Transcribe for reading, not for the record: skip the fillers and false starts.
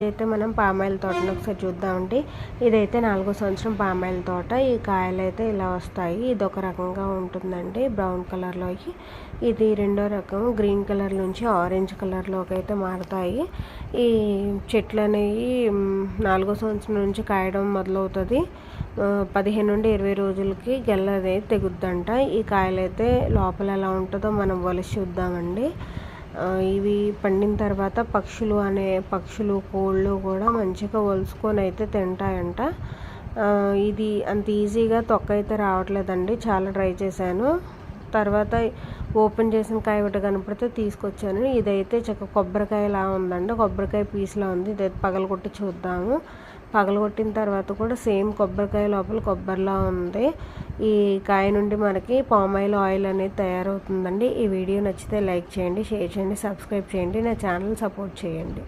ఇదైతే మనం పామాయిల్ తోటను ఒకసారి చూద్దామండి. ఇదైతే 4వ సంవత్సరం పామాయిల్ తోట. ఈ కాయలు అయితే ఇలా వస్తాయి. ఇది ఒక రకంగా ఉంటుందండి, బ్రౌన్ కలర్లోకి. ఇది రెండో రకం, గ్రీన్ కలర్ నుంచి ఆరెంజ్ కలర్లోకి అయితే మారుతాయి. ఈ చెట్లు అనేవి 4వ సంవత్సరం నుంచి కాయడం మొదలవుతుంది. 15 నుండి 20 రోజులకి గెల్ల అనేది తెగుద్దంట. ఈ కాయలు అయితే లోపల ఎలా ఉంటుందో మనం ఒలిసి చూద్దామండి. ఇవి పండిన తర్వాత పక్షులు కోళ్ళు కూడా మంచిగా ఒలుసుకొని అయితే తింటాయంట. ఇది అంత ఈజీగా తొక్క అయితే రావట్లేదండి, చాలా ట్రై చేశాను. తర్వాత ఓపెన్ చేసిన కాయ ఒకటి కనపడితే తీసుకొచ్చాను. ఇదైతే కొబ్బరికాయలా ఉందండి, కొబ్బరికాయ పీస్లా ఉంది. ఇదైతే పగలగొట్టి చూద్దాము. పగలగొట్టిన తర్వాత కూడా సేమ్ కొబ్బరికాయ లోపల కొబ్బరిలా ఉంది. ఈ కాయ నుండి మనకి పామాయిల్ ఆయిల్ అనేది తయారవుతుందండి. ఈ వీడియో నచ్చితే లైక్ చేయండి, షేర్ చేయండి, సబ్స్క్రైబ్ చేయండి, నా ఛానల్ సపోర్ట్ చేయండి.